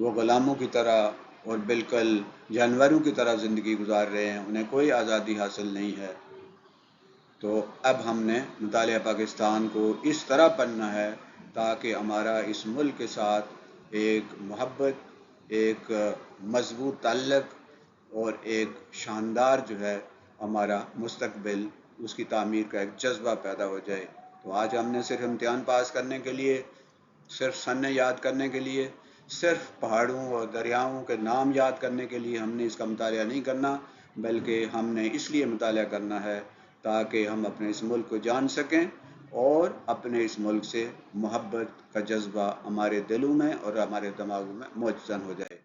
وہ غلاموں کی طرح اور بالکل جانوروں کی طرح زندگی گزار رہے ہیں، انہیں کوئی آزادی حاصل نہیں ہے۔ تو اب ہم نے مطالعہ پاکستان کو اس طرح پڑھنا ہے تاکہ ہمارا اس ملک کے ساتھ ایک محبت، ایک مضبوط تعلق اور ایک شاندار جو ہے ہمارا مستقبل، اس کی تعمیر کا ایک جذبہ پیدا ہو جائے۔ تو آج ہم نے صرف امتحان پاس کرنے کے لیے، صرف سنے یاد کرنے کے لیے، صرف پہاڑوں اور دریاؤں کے نام یاد کرنے کے لیے ہم نے اس کا مطالعہ نہیں کرنا، بلکہ ہم نے اس لیے مطالعہ کرنا ہے تاکہ ہم اپنے اس ملک کو جان سکیں اور اپنے اس ملک سے محبت کا جذبہ ہمارے دلوں میں اور ہمارے دماغوں میں مجسم ہو جائے۔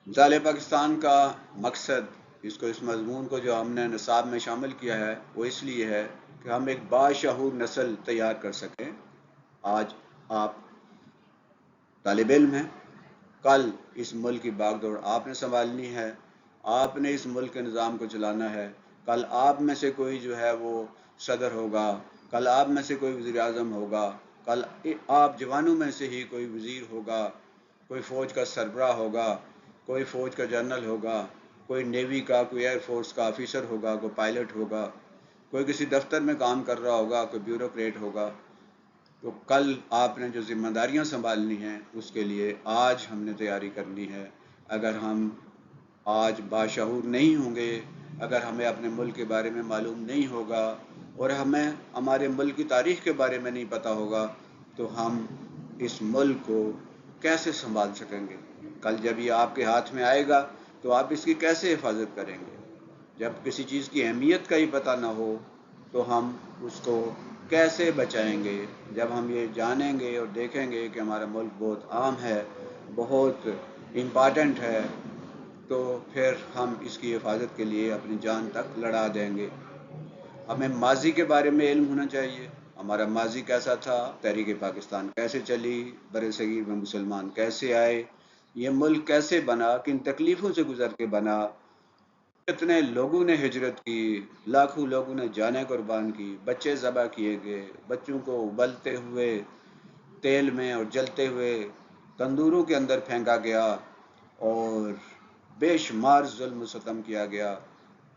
مطالعہ پاکستان کا مقصد، اس مضمون کو جو ہم نے نصاب میں شامل کیا ہے، وہ اس لیے ہے کہ ہم ایک باشعور نسل تیار کر سکیں۔ آج آپ طالب علم ہیں، کل اس ملک کی باغ دوڑ آپ نے سنبھالنی ہے، آپ نے اس ملک کے نظام کو چلانا ہے۔ کل آپ میں سے کوئی جو ہے وہ صدر ہوگا، کل آپ میں سے کوئی وزیر اعظم ہوگا، کل آپ جوانوں میں سے ہی کوئی وزیر ہوگا، کوئی فوج کا سربراہ ہوگا، کوئی فوج کا جنرل ہوگا، کوئی نیوی کا، کوئی ایئر فورس کا آفیسر ہوگا، کوئی پائلٹ ہوگا، کوئی کسی دفتر میں کام کر رہا ہوگا، کوئی بیوروکریٹ ہوگا۔ تو کل آپ نے جو ذمہ داریاں سنبھالنی ہیں، اس کے لیے آج ہم نے تیاری کرنی ہے۔ اگر ہم آج باشعور نہیں ہوں گے، اگر ہمیں اپنے ملک کے بارے میں معلوم نہیں ہوگا اور ہمیں ہمارے ملک کی تاریخ کے بارے میں نہیں پتہ ہوگا، تو ہم اس ملک کو کیسے سنبھال سکیں گے؟ کل جب یہ آپ کے ہاتھ میں آئے گا تو آپ اس کی کیسے حفاظت کریں گے؟ جب کسی چیز کی اہمیت کا ہی پتہ نہ ہو تو ہم اس کو کیسے بچائیں گے؟ جب ہم یہ جانیں گے اور دیکھیں گے کہ ہمارا ملک بہت عام ہے، بہت امپارٹنٹ ہے، تو پھر ہم اس کی حفاظت کے لیے اپنی جان تک لڑا دیں گے۔ ہمیں ماضی کے بارے میں علم ہونا چاہیے، ہمارا ماضی کیسا تھا، تحریک پاکستان کیسے چلی، بر صغیر میں مسلمان کیسے آئے، یہ ملک کیسے بنا، کن تکلیفوں سے گزر کے بنا، کتنے لوگوں نے ہجرت کی، لاکھوں لوگوں نے جانیں قربان کی، بچے ذبح کیے گئے، بچوں کو ابلتے ہوئے تیل میں اور جلتے ہوئے تندوروں کے اندر پھینکا گیا اور بے شمار ظلم و ستم کیا گیا۔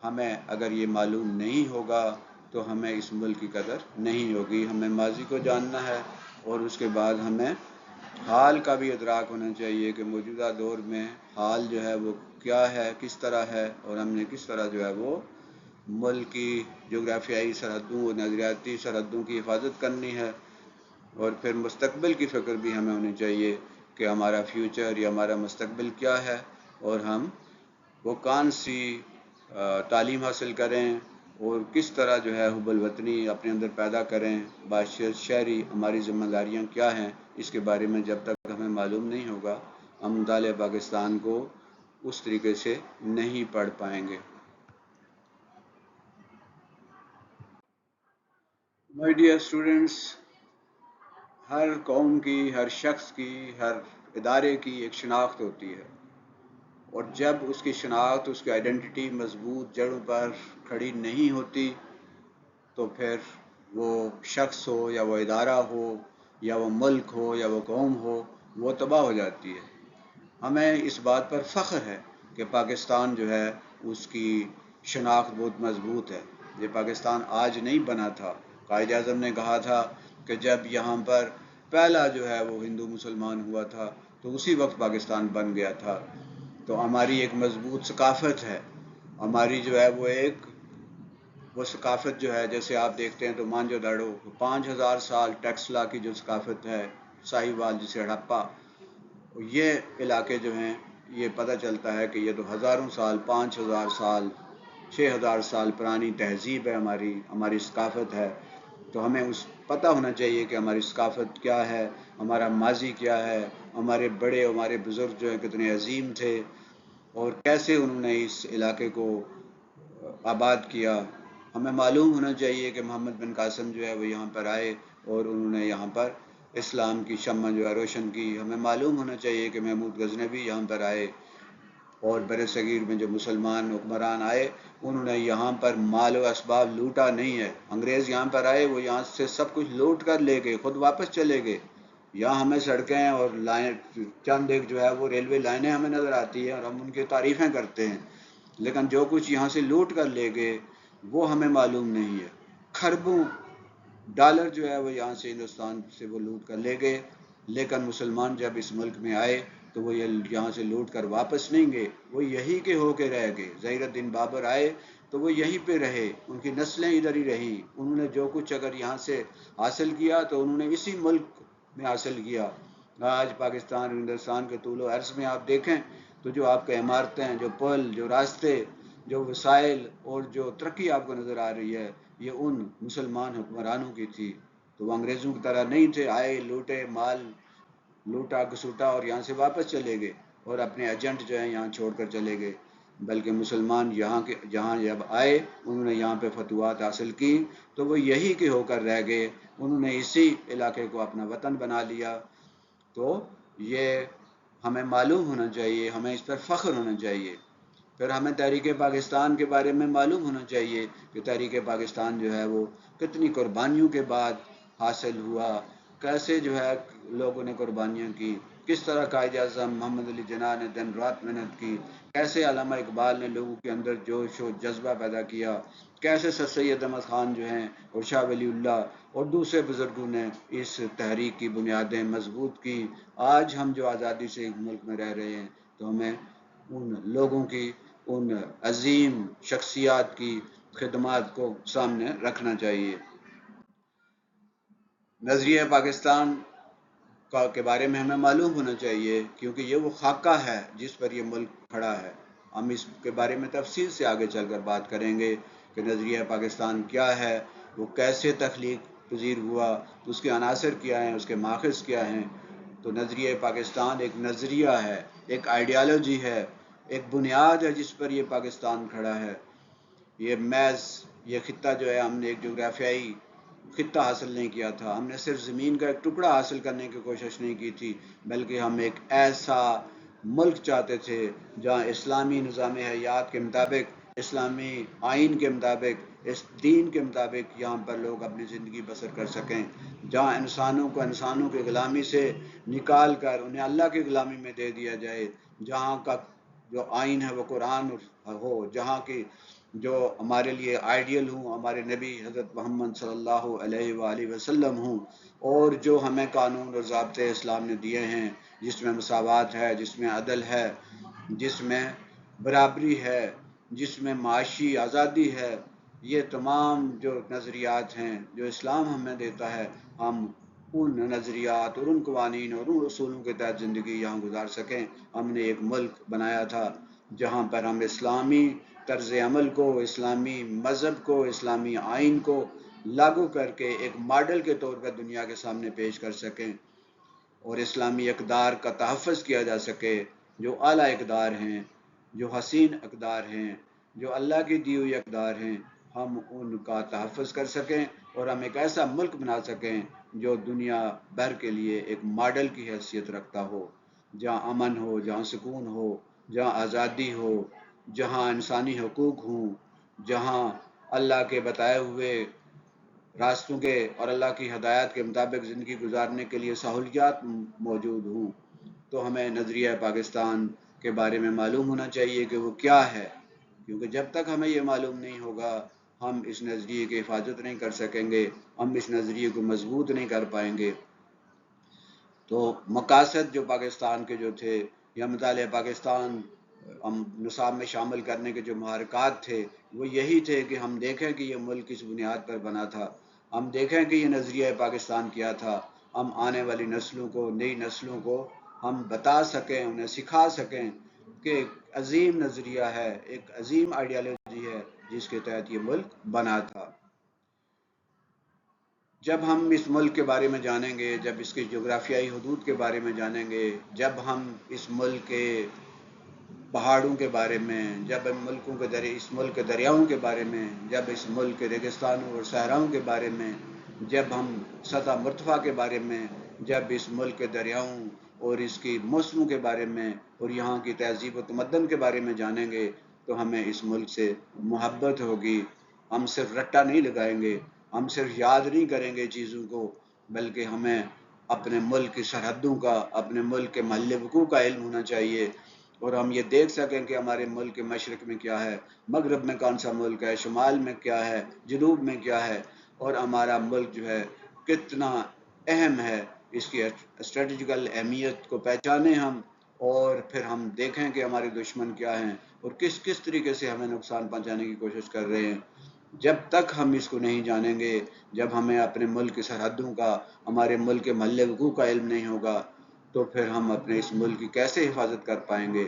ہمیں اگر یہ معلوم نہیں ہوگا تو ہمیں اس ملک کی قدر نہیں ہوگی۔ ہمیں ماضی کو جاننا ہے اور اس کے بعد ہمیں حال کا بھی ادراک ہونا چاہیے کہ موجودہ دور میں حال جو ہے وہ کیا ہے، کس طرح ہے، اور ہم نے کس طرح جو ہے وہ ملک کی جغرافیائی سرحدوں اور نظریاتی سرحدوں کی حفاظت کرنی ہے۔ اور پھر مستقبل کی فکر بھی ہمیں ہونی چاہیے کہ ہمارا فیوچر یا ہمارا مستقبل کیا ہے، اور ہم وہ کون سی تعلیم حاصل کریں اور کس طرح جو ہے حب الوطنی اپنے اندر پیدا کریں، باشعور شہری ہماری ذمہ داریاں کیا ہیں، اس کے بارے میں جب تک ہمیں معلوم نہیں ہوگا ہم مطالعہ پاکستان کو اس طریقے سے نہیں پڑھ پائیں گے۔ مائی ڈیئر اسٹوڈنٹس، ہر قوم کی، ہر شخص کی، ہر ادارے کی ایک شناخت ہوتی ہے، اور جب اس کی شناخت، اس کی آئیڈینٹی مضبوط جڑوں پر کھڑی نہیں ہوتی تو پھر وہ شخص ہو یا وہ ادارہ ہو یا وہ ملک ہو یا وہ قوم ہو، وہ تباہ ہو جاتی ہے۔ ہمیں اس بات پر فخر ہے کہ پاکستان جو ہے اس کی شناخت بہت مضبوط ہے۔ یہ پاکستان آج نہیں بنا تھا۔ قائد اعظم نے کہا تھا کہ جب یہاں پر پہلا جو ہے وہ ہندو مسلمان ہوا تھا تو اسی وقت پاکستان بن گیا تھا۔ تو ہماری ایک مضبوط ثقافت ہے، ہماری جو ہے وہ ثقافت جو ہے، جیسے آپ دیکھتے ہیں تو مانجو داڑو 5000 سال ٹیکسلا کی جو ثقافت ہے، ساہیوال جسے ہڑپا، یہ علاقے جو ہیں یہ پتہ چلتا ہے کہ یہ تو ہزاروں سال، 5000 سال، 6000 سال پرانی تہذیب ہے، ہماری ثقافت ہے۔ تو ہمیں پتہ ہونا چاہیے کہ ہماری ثقافت کیا ہے، ہمارا ماضی کیا ہے، ہمارے بڑے، ہمارے بزرگ جو ہیں کتنے عظیم تھے اور کیسے انہوں نے اس علاقے کو آباد کیا۔ ہمیں معلوم ہونا چاہیے کہ محمد بن قاسم جو ہے وہ یہاں پر آئے اور انہوں نے یہاں پر اسلام کی شمع جو ہے روشن کی۔ ہمیں معلوم ہونا چاہیے کہ محمود غزنوی یہاں پر آئے اور بر صغیر میں جو مسلمان حکمران آئے انہوں نے یہاں پر مال و اسباب لوٹا نہیں ہے۔ انگریز یہاں پر آئے، وہ یہاں سے سب کچھ لوٹ کر لے گئے، خود واپس چلے گئے، یہاں ہمیں سڑکیں اور لائن چند ایک جو ہے وہ ریلوے لائنیں ہمیں نظر آتی ہیں اور ہم ان کی تعریفیں کرتے ہیں، لیکن جو کچھ یہاں سے لوٹ کر لے گئے وہ ہمیں معلوم نہیں ہے۔ کھربوں ڈالر جو ہے وہ یہاں سے ہندوستان سے وہ لوٹ کر لے گئے، لیکن مسلمان جب اس ملک میں آئے تو وہ یہاں سے لوٹ کر واپس نہیں گئے، وہ یہی کے ہو کے رہ گئے۔ ظہیر الدین بابر آئے تو وہ یہیں پہ رہے، ان کی نسلیں ادھر ہی رہی، انہوں نے جو کچھ اگر یہاں سے حاصل کیا تو انہوں نے اسی ملک میں حاصل کیا۔ آج پاکستان ہندوستان کے طول و عرض میں آپ دیکھیں تو جو آپ کے عمارتیں، جو پل، جو راستے، جو وسائل اور جو ترقی آپ کو نظر آ رہی ہے، یہ ان مسلمان حکمرانوں کی تھی۔ تو وہ انگریزوں کی طرح نہیں تھے، آئے لوٹے مال لوٹا گسوٹا اور یہاں سے واپس چلے گئے اور اپنے ایجنٹ جو ہیں یہاں چھوڑ کر چلے گئے، بلکہ مسلمان جہاں جب آئے انہوں نے یہاں پہ فتوحات حاصل کی تو وہ یہی کے ہو کر رہ گئے، انہوں نے اسی علاقے کو اپنا وطن بنا لیا۔ تو یہ ہمیں معلوم ہونا چاہیے، ہمیں اس پر فخر ہونا چاہیے۔ پھر ہمیں تحریک پاکستان کے بارے میں معلوم ہونا چاہیے کہ تحریک پاکستان جو ہے وہ کتنی قربانیوں کے بعد حاصل ہوا، کیسے جو ہے لوگوں نے قربانیاں کی، کس طرح قائد اعظم محمد علی جناح نے دن رات محنت کی، کیسے علامہ اقبال نے لوگوں کے اندر جوش و جذبہ پیدا کیا، کیسے سر سید احمد خان جو ہیں اور شاہ ولی اللہ اور دوسرے بزرگوں نے اس تحریک کی بنیادیں مضبوط کی۔ آج ہم جو آزادی سے ملک میں رہ رہے ہیں تو ہمیں ان لوگوں کی، ان عظیم شخصیات کی خدمات کو سامنے رکھنا چاہیے۔ نظریہ پاکستان کے بارے میں ہمیں معلوم ہونا چاہیے، کیونکہ یہ وہ خاکہ ہے جس پر یہ ملک کھڑا ہے۔ ہم اس کے بارے میں تفصیل سے آگے چل کر بات کریں گے کہ نظریہ پاکستان کیا ہے، وہ کیسے تخلیق پذیر ہوا، اس کے عناصر کیا ہیں، اس کے ماخذ کیا ہیں۔ تو نظریہ پاکستان ایک نظریہ ہے، ایک آئیڈیالوجی ہے، ایک بنیاد ہے جس پر یہ پاکستان کھڑا ہے۔ یہ محض یہ خطہ جو ہے، ہم نے ایک جغرافیائی خطہ حاصل نہیں کیا تھا، ہم نے صرف زمین کا ایک ٹکڑا حاصل کرنے کی کوشش نہیں کی تھی، بلکہ ہم ایک ایسا ملک چاہتے تھے جہاں اسلامی نظام حیات کے مطابق، اسلامی آئین کے مطابق، اس دین کے مطابق یہاں پر لوگ اپنی زندگی بسر کر سکیں، جہاں انسانوں کو انسانوں کی غلامی سے نکال کر انہیں اللہ کی غلامی میں دے دیا جائے، جہاں کا جو آئین ہے وہ قرآن ہو، جہاں کی جو ہمارے لیے آئیڈیل ہوں ہمارے نبی حضرت محمد صلی اللہ علیہ وآلہ وسلم ہوں، اور جو ہمیں قانون اور ضابطے اسلام نے دیے ہیں، جس میں مساوات ہے، جس میں عدل ہے، جس میں برابری ہے، جس میں معاشی آزادی ہے۔ یہ تمام جو نظریات ہیں جو اسلام ہمیں دیتا ہے، ہم ان نظریات اور ان قوانین اور ان اصولوں کے تحت زندگی یہاں گزار سکیں۔ ہم نے ایک ملک بنایا تھا جہاں پر ہم اسلامی طرز عمل کو، اسلامی مذہب کو، اسلامی آئین کو لاگو کر کے ایک ماڈل کے طور پر دنیا کے سامنے پیش کر سکیں، اور اسلامی اقدار کا تحفظ کیا جا سکے، جو اعلیٰ اقدار ہیں، جو حسین اقدار ہیں، جو اللہ کی دی ہوئی اقدار ہیں، ہم ان کا تحفظ کر سکیں اور ہم ایک ایسا ملک بنا سکیں جو دنیا بھر کے لیے ایک ماڈل کی حیثیت رکھتا ہو، جہاں امن ہو، جہاں سکون ہو، جہاں آزادی ہو، جہاں انسانی حقوق ہوں، جہاں اللہ کے بتائے ہوئے راستوں کے اور اللہ کی ہدایات کے مطابق زندگی گزارنے کے لیے سہولیات موجود ہوں۔ تو ہمیں نظریہ پاکستان کے بارے میں معلوم ہونا چاہیے کہ وہ کیا ہے، کیونکہ جب تک ہمیں یہ معلوم نہیں ہوگا ہم اس نظریے کی حفاظت نہیں کر سکیں گے، ہم اس نظریے کو مضبوط نہیں کر پائیں گے۔ تو مقاصد جو پاکستان کے جو تھے، یا مطالعہ پاکستان ہم نصاب میں شامل کرنے کے جو محرکات تھے، وہ یہی تھے کہ ہم دیکھیں کہ یہ ملک کس بنیاد پر بنا تھا، ہم دیکھیں کہ یہ نظریہ پاکستان کیا تھا، ہم آنے والی نسلوں کو، نئی نسلوں کو ہم بتا سکیں، انہیں سکھا سکیں کہ ایک عظیم نظریہ ہے، ایک عظیم آئیڈیالوجی ہے جس کے تحت یہ ملک بنا تھا۔ جب ہم اس ملک کے بارے میں جانیں گے، جب اس کی جغرافیائی حدود کے بارے میں جانیں گے، جب ہم اس ملک کے پہاڑوں کے بارے میں، جب اس ملک کے دریاؤں کے بارے میں، جب اس ملک کے ریگستانوں اور صحراؤں کے بارے میں، جب ہم سطح مرتفع کے بارے میں، جب اس ملک کے دریاؤں اور اس کی موسموں کے بارے میں اور یہاں کی تہذیب و تمدن کے بارے میں جانیں گے تو ہمیں اس ملک سے محبت ہوگی۔ ہم صرف رٹا نہیں لگائیں گے، ہم صرف یاد نہیں کریں گے چیزوں کو، بلکہ ہمیں اپنے ملک کی سرحدوں کا، اپنے ملک کے محل وقوع کا علم ہونا چاہیے، اور ہم یہ دیکھ سکیں کہ ہمارے ملک کے مشرق میں کیا ہے، مغرب میں کون سا ملک ہے، شمال میں کیا ہے، جنوب میں کیا ہے، اور ہمارا ملک جو ہے کتنا اہم ہے، اس کی اسٹریٹجیکل اہمیت کو پہچانیں ہم، اور پھر ہم دیکھیں کہ ہمارے دشمن کیا ہیں اور کس کس طریقے سے ہمیں نقصان پہنچانے کی کوشش کر رہے ہیں۔ جب تک ہم اس کو نہیں جانیں گے، جب ہمیں اپنے ملک کی سرحدوں کا، ہمارے ملک کے محل وقوع کا علم نہیں ہوگا، تو پھر ہم اپنے اس ملک کی کیسے حفاظت کر پائیں گے؟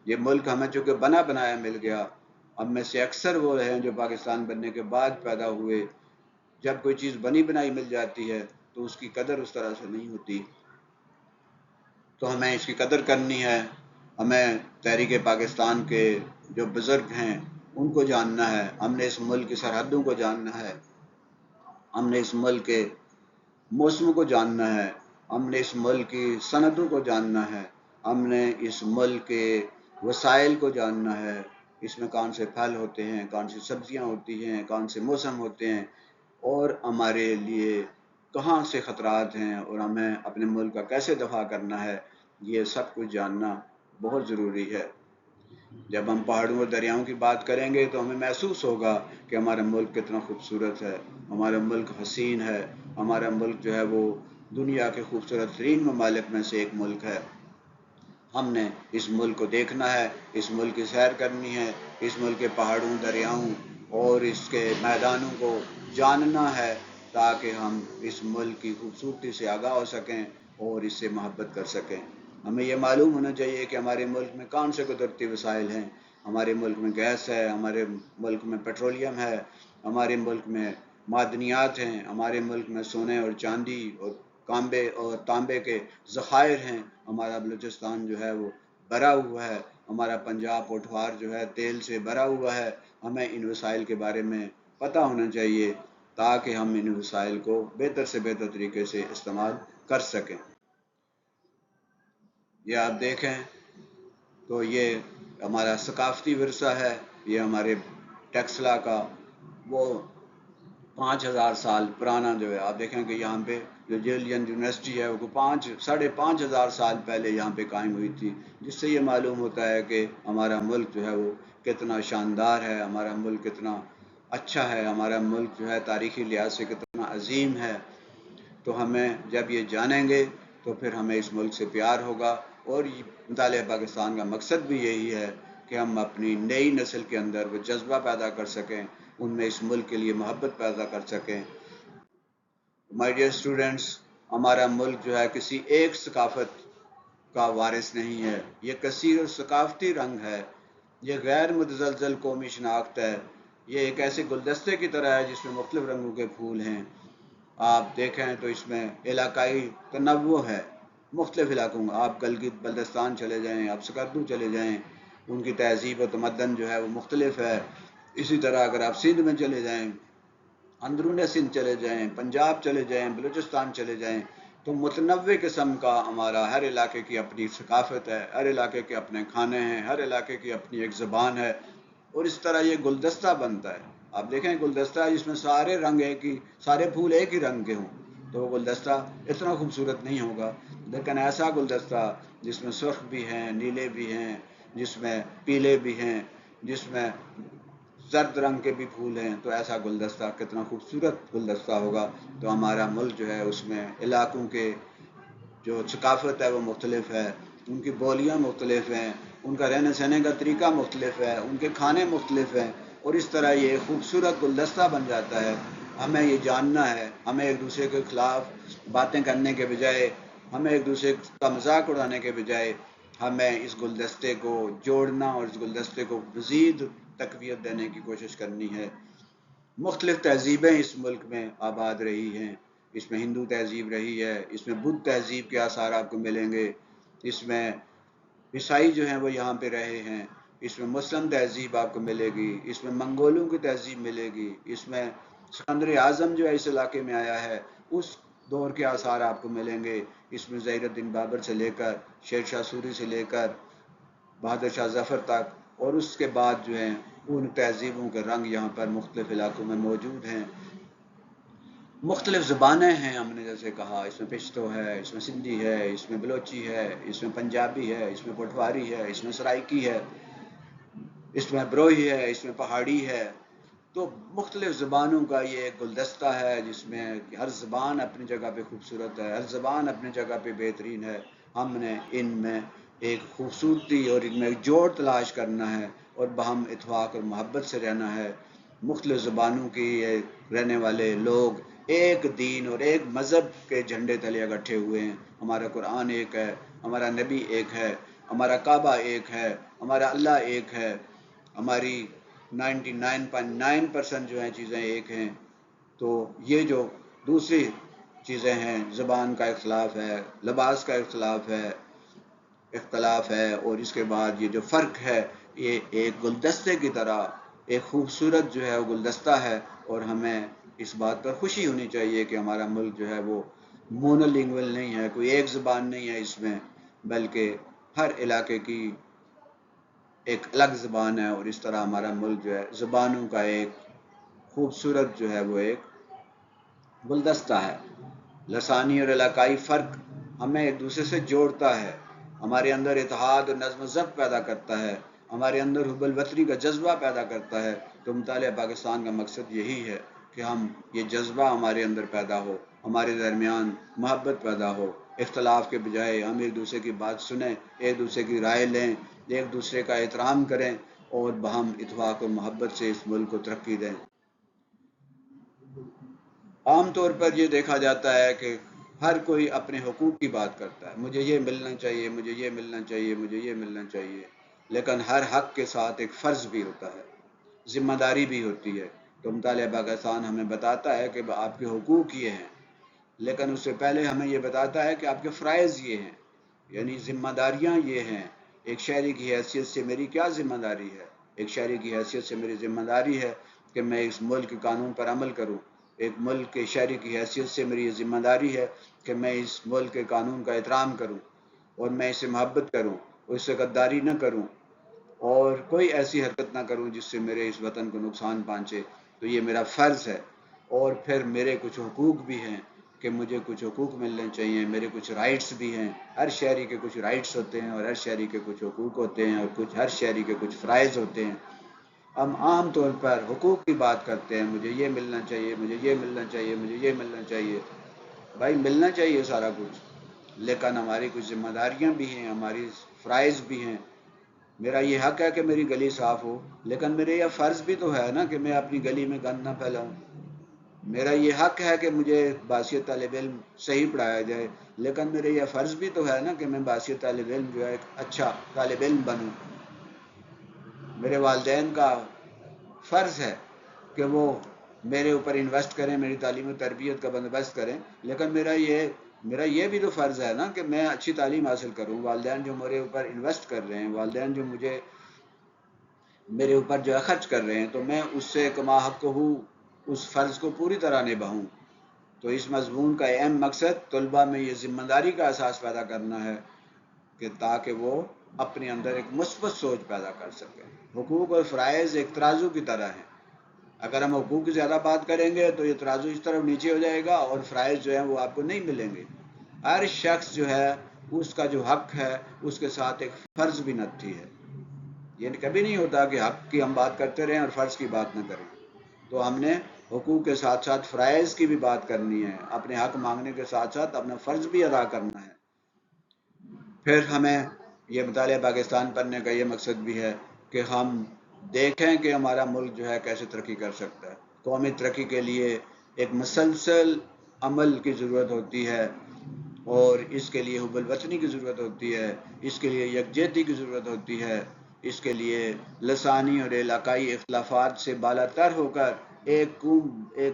یہ ملک ہمیں چونکہ بنا بنایا مل گیا، اب میں سے اکثر وہ ہیں جو پاکستان بننے کے بعد پیدا ہوئے، جب کوئی چیز بنی بنائی مل جاتی ہے تو اس کی قدر اس طرح سے نہیں ہوتی، تو ہمیں اس کی قدر کرنی ہے۔ ہمیں تحریک پاکستان کے جو بزرگ ہیں ان کو جاننا ہے، ہم نے اس ملک کی سرحدوں کو جاننا ہے، ہم نے اس ملک کے موسموں کو جاننا ہے، ہم نے اس ملک کی صنعتوں کو جاننا ہے، ہم نے اس ملک کے وسائل کو جاننا ہے، اس میں کون سے پھل ہوتے ہیں، کون سی سبزیاں ہوتی ہیں، کون سے موسم ہوتے ہیں، اور ہمارے لیے کہاں سے خطرات ہیں، اور ہمیں اپنے ملک کا کیسے دفاع کرنا ہے، یہ سب کچھ جاننا بہت ضروری ہے۔ جب ہم پہاڑوں اور دریاؤں کی بات کریں گے تو ہمیں محسوس ہوگا کہ ہمارا ملک کتنا خوبصورت ہے، ہمارا ملک حسین ہے، ہمارا ملک جو ہے وہ دنیا کے خوبصورت ترین ممالک میں سے ایک ملک ہے۔ ہم نے اس ملک کو دیکھنا ہے، اس ملک کی سیر کرنی ہے، اس ملک کے پہاڑوں، دریاؤں اور اس کے میدانوں کو جاننا ہے، تاکہ ہم اس ملک کی خوبصورتی سے آگاہ ہو سکیں اور اس سے محبت کر سکیں۔ ہمیں یہ معلوم ہونا چاہیے کہ ہمارے ملک میں کون سے قدرتی وسائل ہیں۔ ہمارے ملک میں گیس ہے، ہمارے ملک میں پیٹرولیم ہے، ہمارے ملک میں معدنیات ہیں، ہمارے ملک میں سونے اور چاندی اور تانبے کے ذخائر ہیں، ہمارا بلوچستان جو ہے وہ بھرا ہوا ہے، ہمارا پنجاب پوٹھوار جو ہے تیل سے بھرا ہوا ہے۔ ہمیں ان وسائل کے بارے میں پتہ ہونا چاہیے تاکہ ہم ان وسائل کو بہتر سے بہتر طریقے سے استعمال کر سکیں۔ یہ آپ دیکھیں تو یہ ہمارا ثقافتی ورثہ ہے، یہ ہمارے ٹیکسلا کا وہ 5,000 سال پرانا جو ہے، آپ دیکھیں کہ یہاں پہ جو جیلین یونیورسٹی ہے وہ 5,500 سال پہلے یہاں پہ قائم ہوئی تھی، جس سے یہ معلوم ہوتا ہے کہ ہمارا ملک جو ہے وہ کتنا شاندار ہے، ہمارا ملک کتنا اچھا ہے، ہمارا ملک جو ہے تاریخی لحاظ سے کتنا عظیم ہے۔ تو ہمیں جب یہ جانیں گے تو پھر ہمیں اس ملک سے پیار ہوگا، اور مطالعہ پاکستان کا مقصد بھی یہی ہے کہ ہم اپنی نئی نسل کے اندر وہ جذبہ پیدا کر سکیں، ان میں اس ملک کے لیے محبت پیدا کر سکیں۔ مائی ڈیئر اسٹوڈنٹس، ہمارا ملک جو ہے کسی ایک ثقافت کا وارث نہیں ہے، یہ کثیر اور ثقافتی رنگ ہے، یہ غیر متزلزل قومی شناخت ہے، یہ ایک ایسے گلدستے کی طرح ہے جس میں مختلف رنگوں کے پھول ہیں۔ آپ دیکھیں تو اس میں علاقائی تنوع ہے، مختلف علاقوں میں آپ گلگت بلتستان چلے جائیں، آپ سکردو چلے جائیں، ان کی تہذیب و تمدن جو ہے وہ مختلف ہے۔ اسی طرح اگر آپ سندھ میں چلے جائیں، اندرون سندھ چلے جائیں، پنجاب چلے جائیں، بلوچستان چلے جائیں، تو متنوع قسم کا ہمارا ہر علاقے کی اپنی ثقافت ہے، ہر علاقے کے اپنے کھانے ہیں، ہر علاقے کی اپنی ایک زبان ہے، اور اس طرح یہ گلدستہ بنتا ہے۔ آپ دیکھیں گلدستہ جس میں سارے رنگ ایک ہی، سارے پھول ایک ہی رنگ کے ہوں، تو وہ گلدستہ اتنا خوبصورت نہیں ہوگا، لیکن ایسا گلدستہ جس میں سرخ بھی ہیں، نیلے بھی ہیں، جس میں پیلے بھی ہیں، جس میں زرد رنگ کے بھی پھول ہیں، تو ایسا گلدستہ کتنا خوبصورت گلدستہ ہوگا۔ تو ہمارا ملک جو ہے اس میں علاقوں کے جو ثقافت ہے وہ مختلف ہے، ان کی بولیاں مختلف ہیں، ان کا رہنے سہنے کا طریقہ مختلف ہے، ان کے کھانے مختلف ہیں، اور اس طرح یہ خوبصورت گلدستہ بن جاتا ہے۔ ہمیں یہ جاننا ہے، ہمیں ایک دوسرے کے خلاف باتیں کرنے کے بجائے، ہمیں ایک دوسرے کا مذاق اڑانے کے بجائے، ہمیں اس گلدستے کو جوڑنا اور اس گلدستے کو مزید تقویت دینے کی کوشش کرنی ہے۔ مختلف تہذیبیں اس ملک میں آباد رہی ہیں، اس میں ہندو تہذیب رہی ہے، اس میں بدھ تہذیب کے آثار آپ کو ملیں گے، اس میں عیسائی جو ہیں وہ یہاں پہ رہے ہیں، اس میں مسلم تہذیب آپ کو ملے گی، اس میں منگولوں کی تہذیب ملے گی، اس میں سکندر اعظم جو ہے اس علاقے میں آیا ہے اس دور کے آثار آپ کو ملیں گے، اس میں ظہیر الدین بابر سے لے کر شیر شاہ سوری سے لے کر بہادر شاہ ظفر تک، اور اس کے بعد جو ہیں ان تہذیبوں کے رنگ یہاں پر مختلف علاقوں میں موجود ہیں۔ مختلف زبانیں ہیں ہم نے جیسے کہا، اس میں پشتو ہے، اس میں سندھی ہے، اس میں بلوچی ہے، اس میں پنجابی ہے، اس میں پٹواری ہے، اس میں سرائکی ہے، اس میں بروہی ہے، اس میں پہاڑی ہے۔ تو مختلف زبانوں کا یہ ایک گلدستہ ہے جس میں ہر زبان اپنی جگہ پہ خوبصورت ہے، ہر زبان اپنی جگہ پہ بہترین ہے۔ ہم نے ان میں ایک خوبصورتی اور ان میں ایک جوڑ تلاش کرنا ہے اور باہم اتفاق اور محبت سے رہنا ہے۔ مختلف زبانوں کی رہنے والے لوگ ایک دین اور ایک مذہب کے جھنڈے تلے اکٹھے ہوئے ہیں۔ ہمارا قرآن ایک ہے، ہمارا نبی ایک ہے، ہمارا کعبہ ایک ہے، ہمارا اللہ ایک ہے، ہماری 99.9% جو ہیں چیزیں ایک ہیں۔ تو یہ جو دوسری چیزیں ہیں، زبان کا اختلاف ہے، لباس کا اختلاف ہے اور اس کے بعد یہ جو فرق ہے، یہ ایک گلدستے کی طرح ایک خوبصورت جو ہے وہ گلدستہ ہے، اور ہمیں اس بات پر خوشی ہونی چاہیے کہ ہمارا ملک جو ہے وہ مونولنگول نہیں ہے، کوئی ایک زبان نہیں ہے اس میں، بلکہ ہر علاقے کی ایک الگ زبان ہے، اور اس طرح ہمارا ملک جو ہے زبانوں کا ایک خوبصورت جو ہے وہ ایک گلدستہ ہے۔ لسانی اور علاقائی فرق ہمیں ایک دوسرے سے جوڑتا ہے، ہمارے اندر اتحاد اور نظم و ضبط پیدا کرتا ہے، ہمارے اندر حب الوطنی کا جذبہ پیدا کرتا ہے۔ تو مطالعہ پاکستان کا مقصد یہی ہے کہ یہ جذبہ ہمارے اندر پیدا ہو، ہمارے درمیان محبت پیدا ہو، اختلاف کے بجائے ہم ایک دوسرے کی بات سنیں، ایک دوسرے کی رائے لیں، ایک دوسرے کا احترام کریں اور باہم اتفاق و محبت سے اس ملک کو ترقی دیں۔ عام طور پر یہ دیکھا جاتا ہے کہ ہر کوئی اپنے حقوق کی بات کرتا ہے، مجھے یہ ملنا چاہیے، مجھے یہ ملنا چاہیے، مجھے یہ ملنا چاہیے، لیکن ہر حق کے ساتھ ایک فرض بھی ہوتا ہے، ذمہ داری بھی ہوتی ہے۔ تو مطالعہ پاکستان ہمیں بتاتا ہے کہ آپ کے حقوق یہ ہیں، لیکن اس سے پہلے ہمیں یہ بتاتا ہے کہ آپ کے فرائض یہ ہیں، یعنی ذمہ داریاں یہ ہیں۔ ایک شہری کی حیثیت سے میری کیا ذمہ داری ہے؟ ایک شہری کی حیثیت سے میری ذمہ داری ہے کہ میں اس ملک کے قانون پر عمل کروں۔ ایک ملک کے شہری کی حیثیت سے میری یہ ذمہ داری ہے کہ میں اس ملک کے قانون کا احترام کروں اور میں اسے محبت کروں، اس سے غداری نہ کروں اور کوئی ایسی حرکت نہ کروں جس سے میرے اس وطن کو نقصان پہنچے۔ تو یہ میرا فرض ہے۔ اور پھر میرے کچھ حقوق بھی ہیں کہ مجھے کچھ حقوق ملنے چاہیے، میرے کچھ رائٹس بھی ہیں۔ ہر شہری کے کچھ رائٹس ہوتے ہیں اور ہر شہری کے کچھ حقوق ہوتے ہیں اور ہر شہری کے کچھ فرائض ہوتے ہیں۔ ہم عام طور پر حقوق کی بات کرتے ہیں، مجھے یہ ملنا چاہیے، مجھے یہ ملنا چاہیے، مجھے یہ ملنا چاہیے۔ بھائی ملنا چاہیے سارا کچھ، لیکن ہماری کچھ ذمہ داریاں بھی ہیں، ہماری فرائض بھی ہیں۔ میرا یہ حق ہے کہ میری گلی صاف ہو، لیکن میرے یہ فرض بھی تو ہے نا کہ میں اپنی گلی میں گند نہ پھیلاؤں۔ میرا یہ حق ہے کہ مجھے باحثیت طالب علم صحیح پڑھایا جائے، لیکن میرے یہ فرض بھی تو ہے نا کہ میں باحثیت طالب علم جو ہے ایک اچھا طالب علم بنوں۔ میرے والدین کا فرض ہے کہ وہ میرے اوپر انویسٹ کریں، میری تعلیم و تربیت کا بندوبست کریں، لیکن میرا یہ بھی تو فرض ہے نا کہ میں اچھی تعلیم حاصل کروں۔ والدین جو میرے اوپر انویسٹ کر رہے ہیں، والدین جو میرے اوپر جو ہے خرچ کر رہے ہیں، تو میں اس سے کما حق ہوں، اس فرض کو پوری طرح نبھاؤں۔ تو اس مضمون کا اہم مقصد طلباء میں یہ ذمہ داری کا احساس پیدا کرنا ہے کہ تاکہ وہ اپنے اندر ایک مثبت سوچ پیدا کر سکیں۔ حقوق اور فرائض ایک ترازو کی طرح ہیں، اگر ہم حقوق کی زیادہ بات کریں گے تو یہ ترازو اس طرف نیچے ہو جائے گا اور فرائض جو ہیں وہ آپ کو نہیں ملیں گے۔ ہر شخص جو ہے اس کا جو حق ہے اس کے ساتھ ایک فرض بھی نبھتی ہے۔ یہ کبھی نہیں ہوتا کہ حق کی ہم بات کرتے رہیں اور فرض کی بات نہ کریں۔ تو ہم نے حقوق کے ساتھ ساتھ فرائض کی بھی بات کرنی ہے، اپنے حق مانگنے کے ساتھ ساتھ اپنا فرض بھی ادا کرنا ہے۔ پھر ہمیں یہ مطالعہ پاکستان پڑھنے کا یہ مقصد بھی ہے کہ ہم دیکھیں کہ ہمارا ملک جو ہے کیسے ترقی کر سکتا ہے۔ قومی ترقی کے لیے ایک مسلسل عمل کی ضرورت ہوتی ہے اور اس کے لیے حب الوطنی کی ضرورت ہوتی ہے، اس کے لیے یکجہتی کی ضرورت ہوتی ہے، اس کے لیے لسانی اور علاقائی اختلافات سے بالا تر ہو کر ایک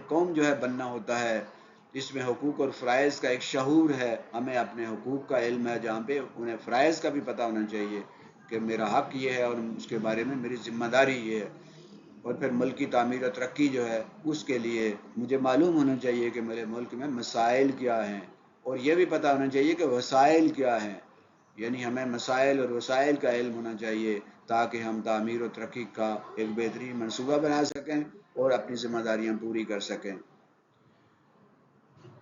قوم جو ہے بننا ہوتا ہے۔ اس میں حقوق اور فرائض کا ایک شعور ہے، ہمیں اپنے حقوق کا علم ہے جہاں پہ انہیں فرائض کا بھی پتہ ہونا چاہیے کہ میرا حق یہ ہے اور اس کے بارے میں میری ذمہ داری یہ ہے۔ اور پھر ملک کی تعمیر و ترقی جو ہے اس کے لیے مجھے معلوم ہونا چاہیے کہ میرے ملک میں مسائل کیا ہیں، اور یہ بھی پتہ ہونا چاہیے کہ وسائل کیا ہیں، یعنی ہمیں مسائل اور وسائل کا علم ہونا چاہیے تاکہ ہم تعمیر و ترقی کا ایک بہترین منصوبہ بنا سکیں اور اپنی ذمہ داریاں پوری کر سکیں۔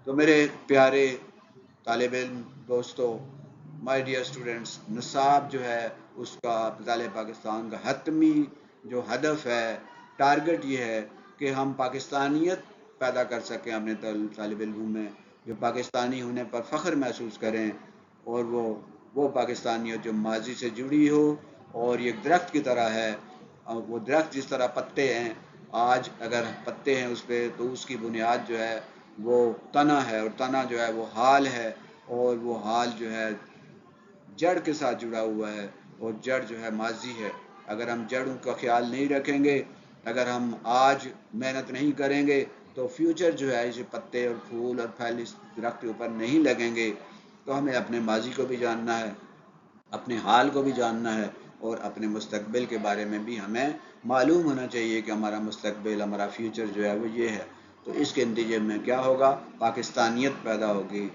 تو میرے پیارے طالب علم دوستوں، مائی ڈیئر اسٹوڈنٹس، نصاب جو ہے اس کا مطالعہ پاکستان کا حتمی جو ہدف ہے، ٹارگٹ یہ ہے کہ ہم پاکستانیت پیدا کر سکیں اپنے طالب علموں میں، جو پاکستانی ہونے پر فخر محسوس کریں، اور وہ پاکستانیت جو ماضی سے جڑی ہو، اور یہ درخت کی طرح ہے، وہ درخت جس طرح پتے ہیں، آج اگر پتے ہیں اس پہ تو اس کی بنیاد جو ہے وہ تنا ہے، اور تنا جو ہے وہ حال ہے، اور وہ حال جو ہے جڑ کے ساتھ جڑا ہوا ہے، اور جڑ جو ہے ماضی ہے۔ اگر ہم جڑوں کا خیال نہیں رکھیں گے، اگر ہم آج محنت نہیں کریں گے تو فیوچر جو ہے اسے پتے اور پھول اور پھل اس درخت کے اوپر نہیں لگیں گے۔ تو ہمیں اپنے ماضی کو بھی جاننا ہے، اپنے حال کو بھی جاننا ہے، اور اپنے مستقبل کے بارے میں بھی ہمیں معلوم ہونا چاہیے کہ ہمارا مستقبل، ہمارا فیوچر جو ہے وہ یہ ہے۔ تو اس کے نتیجے میں کیا ہوگا؟ پاکستانیت پیدا ہوگی۔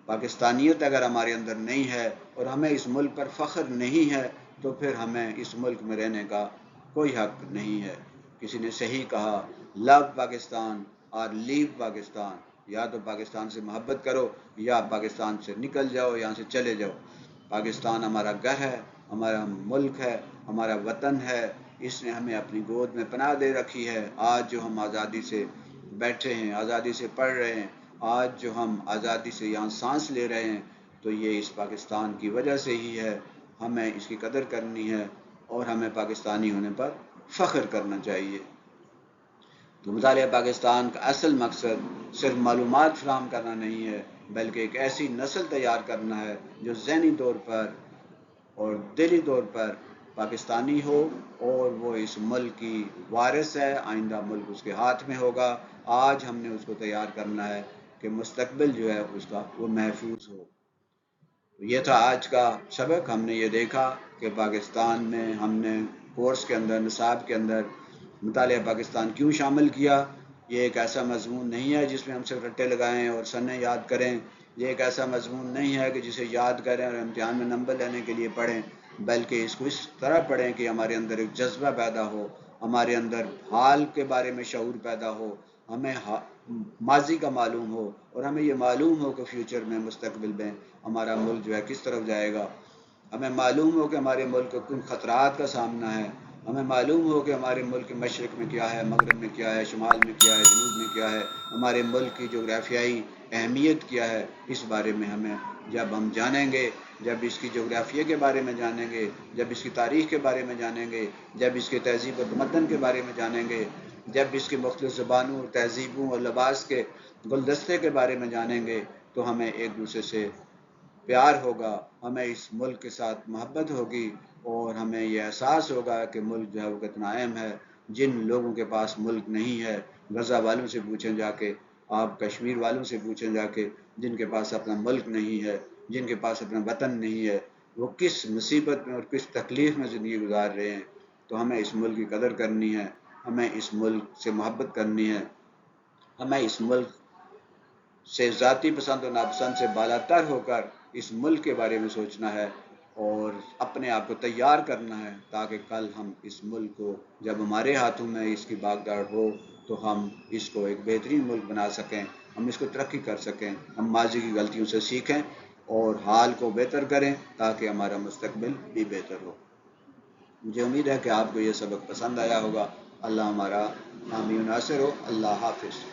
پاکستانیت اگر ہمارے اندر نہیں ہے اور ہمیں اس ملک پر فخر نہیں ہے تو پھر ہمیں اس ملک میں رہنے کا کوئی حق نہیں ہے۔ کسی نے صحیح کہا، لو پاکستان اور لیو پاکستان، یا تو پاکستان سے محبت کرو یا پاکستان سے نکل جاؤ، یہاں سے چلے جاؤ۔ پاکستان ہمارا گھر ہے، ہمارا ملک ہے، ہمارا وطن ہے، اس نے ہمیں اپنی گود میں پناہ دے رکھی ہے۔ آج جو ہم آزادی سے بیٹھے ہیں، آزادی سے پڑھ رہے ہیں، آج جو ہم آزادی سے یہاں سانس لے رہے ہیں، تو یہ اس پاکستان کی وجہ سے ہی ہے۔ ہمیں اس کی قدر کرنی ہے اور ہمیں پاکستانی ہونے پر فخر کرنا چاہیے۔ تو مطالعہ پاکستان کا اصل مقصد صرف معلومات فراہم کرنا نہیں ہے، بلکہ ایک ایسی نسل تیار کرنا ہے جو ذہنی طور پر اور دلی طور پر پاکستانی ہو، اور وہ اس ملک کی وارث ہے، آئندہ ملک اس کے ہاتھ میں ہوگا۔ آج ہم نے اس کو تیار کرنا ہے کہ مستقبل جو ہے اس کا وہ محفوظ ہو۔ یہ تھا آج کا سبق۔ ہم نے یہ دیکھا کہ پاکستان میں ہم نے کورس کے اندر، نصاب کے اندر مطالعہ پاکستان کیوں شامل کیا۔ یہ ایک ایسا مضمون نہیں ہے جس میں ہم صرف رٹے لگائیں اور سنے یاد کریں۔ یہ ایک ایسا مضمون نہیں ہے کہ جسے یاد کریں اور امتحان میں نمبر لینے کے لیے پڑھیں، بلکہ اس کو اس طرح پڑھیں کہ ہمارے اندر ایک جذبہ پیدا ہو، ہمارے اندر حال کے بارے میں شعور پیدا ہو، ہمیں ماضی کا معلوم ہو، اور ہمیں یہ معلوم ہو کہ فیوچر میں، مستقبل میں ہمارا ملک جو ہے کس طرف جائے گا۔ ہمیں معلوم ہو کہ ہمارے ملک کو کن خطرات کا سامنا ہے، ہمیں معلوم ہو کہ ہمارے ملک کے مشرق میں کیا ہے، مغرب میں کیا ہے، شمال میں کیا ہے، جنوب میں کیا ہے، ہمارے ملک کی جغرافیائی اہمیت کیا ہے۔ اس بارے میں ہمیں جب ہم جانیں گے، جب اس کی جغرافیہ کے بارے میں جانیں گے، جب اس کی تاریخ کے بارے میں جانیں گے، جب اس کے تہذیب و تمدن کے بارے میں جانیں گے، جب اس کی مختلف زبانوں اور تہذیبوں اور لباس کے گلدستے کے بارے میں جانیں گے، تو ہمیں ایک دوسرے سے پیار ہوگا، ہمیں اس ملک کے ساتھ محبت ہوگی، اور ہمیں یہ احساس ہوگا کہ ملک جو ہے وہ کتنا اہم ہے۔ جن لوگوں کے پاس ملک نہیں ہے، غزہ والوں سے پوچھیں جا کے، آپ کشمیر والوں سے پوچھیں جا کے، جن کے پاس اپنا ملک نہیں ہے، جن کے پاس اپنا وطن نہیں ہے، وہ کس مصیبت میں اور کس تکلیف میں زندگی گزار رہے ہیں۔ تو ہمیں اس ملک کی قدر کرنی ہے، ہمیں اس ملک سے محبت کرنی ہے، ہمیں اس ملک سے ذاتی پسند و ناپسند سے بالا تر ہو کر اس ملک کے بارے میں سوچنا ہے، اور اپنے آپ کو تیار کرنا ہے، تاکہ کل ہم اس ملک کو، جب ہمارے ہاتھوں میں اس کی باغدار ہو، تو ہم اس کو ایک بہترین ملک بنا سکیں، ہم اس کو ترقی کر سکیں، ہم ماضی کی غلطیوں سے سیکھیں اور حال کو بہتر کریں، تاکہ ہمارا مستقبل بھی بہتر ہو۔ مجھے امید ہے کہ آپ کو یہ سبق پسند آیا ہوگا۔ اللہ ہمارا حامی و ناصر ہو۔ اللہ حافظ۔